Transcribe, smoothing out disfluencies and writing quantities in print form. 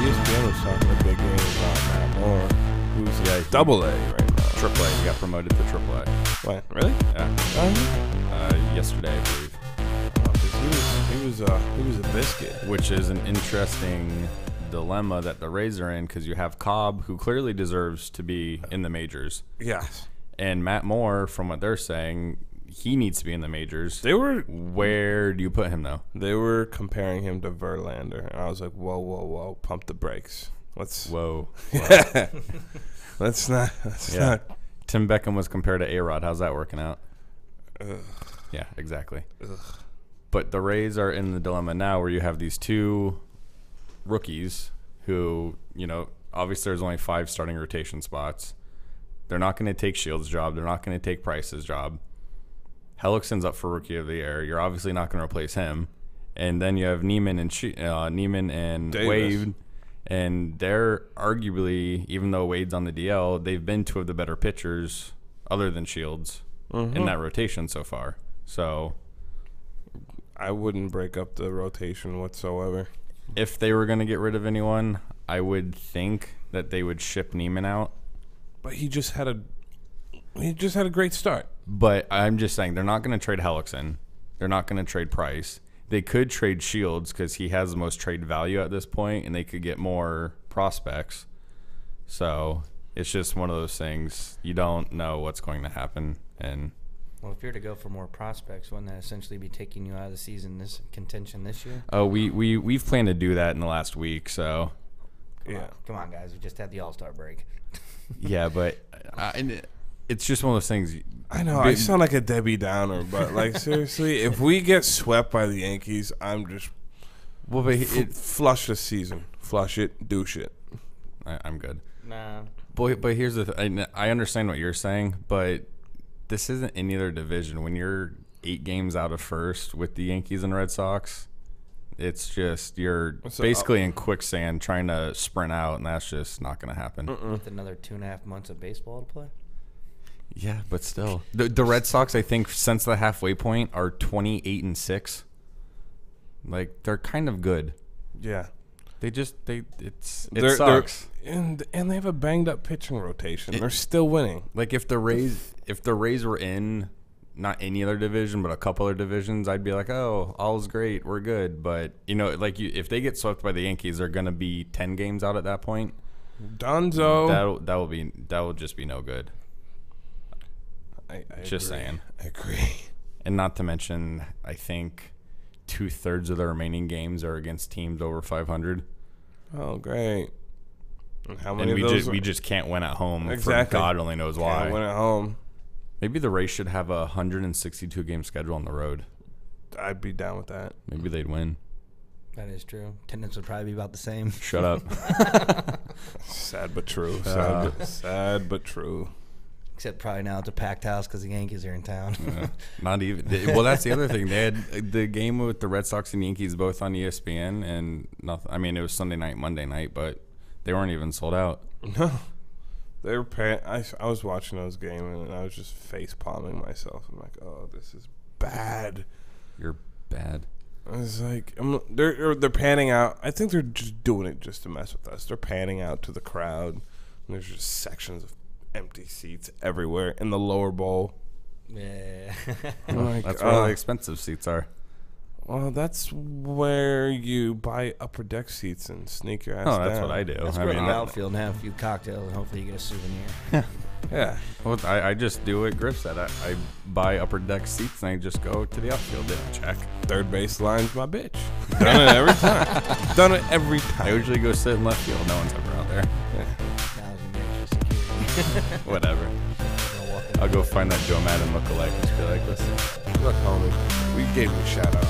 ESPN was talking a big game about Matt Moore, who's double A right now. Triple A. He got promoted to Triple A. What? Really? Yeah. Yesterday, I believe. He was a biscuit. Which is an interesting dilemma that the Rays are in, because you have Cobb, who clearly deserves to be in the majors. Yes. And Matt Moore, from what they're saying, he needs to be in the majors. Where do you put him, though? They were comparing him to Verlander, and I was like, whoa, pump the brakes. Whoa. Yeah. Let's not. Tim Beckham was compared to A-Rod. How's that working out? Ugh. Yeah, exactly. Ugh. But the Rays are in the dilemma now where you have these two rookies who, obviously there's only 5 starting rotation spots. They're not going to take Shields' job. They're not going to take Price's job. Hellickson's up for Rookie of the Year. You're obviously not going to replace him. And then you have Neiman and Wade. And they're arguably, even though Wade's on the DL, they've been 2 of the better pitchers other than Shields in that rotation so far. So I wouldn't break up the rotation whatsoever. If they were going to get rid of anyone, I would think that they would ship Neiman out. But he just had a great start. But I'm just saying, they're not going to trade Hellickson. They're not going to trade Price. They could trade Shields because he has the most trade value at this point, and they could get more prospects. So it's just one of those things. You don't know what's going to happen. And well, if you're to go for more prospects, wouldn't that essentially be taking you out of the season, this contention this year? Oh, we've planned to do that in the last week. So Come on, guys. We just had the All-Star break. Yeah, but it's just one of those things. I know I sound like a Debbie Downer, but seriously, if we get swept by the Yankees, I'm just flush the season, flush it, douche it. I'm good. Nah. But here's the thing. I understand what you're saying, but this isn't any other division. When you're 8 games out of first with the Yankees and Red Sox, it's just you're basically in quicksand trying to sprint out, and that's just not going to happen. With another 2.5 months of baseball to play. Yeah, but still, the Red Sox, I think, since the halfway point, are 28-6. Like, they're kind of good. Yeah, it sucks. And they have a banged up pitching rotation. They're still winning. Like, if the Rays were in not any other division but a couple other divisions, I'd be like, oh, all's great, we're good. But if they get swept by the Yankees, they're gonna be 10 games out at that point. Dunzo. That will just be no good. I just agree. saying. I agree. And not to mention, I think 2/3 of the remaining games are against teams over 500. Oh, great. And how many and of those we just can't win at home. Exactly. For God only knows why. Can't win at home. Maybe the Rays should have a 162 game schedule on the road. I'd be down with that. Maybe they'd win. That is true. Attendance would probably be about the same. Shut up. Sad but true. Sad but true. Except probably now it's a packed house because the Yankees are in town. Not even. Well, that's the other thing. They had the game with the Red Sox and Yankees both on ESPN, and nothing. I mean, it was Sunday night, Monday night, but they weren't even sold out. No, they were. I was watching those games and I was just face palming myself. I'm like, oh, this is bad. You're bad. I was like, they're panning out. I think they're just doing it just to mess with us. They're panning out to the crowd, and there's just sections of empty seats everywhere in the lower bowl. Yeah. Like, that's where the expensive seats are. Well, that's where you buy upper deck seats and sneak your ass down. Oh, that's what I do. That's where the outfield and have a few cocktails and hopefully you get a souvenir. Yeah. Well, I just do what Griff said. I buy upper deck seats and I just go to the outfield. Check. Third base line's my bitch. Done it every time. Done it every time. I usually go sit in left field. No one's ever out there. Yeah. Whatever. I'll go find that Joe Madden lookalike and just be like, listen. Look, homie, we gave you a shout out.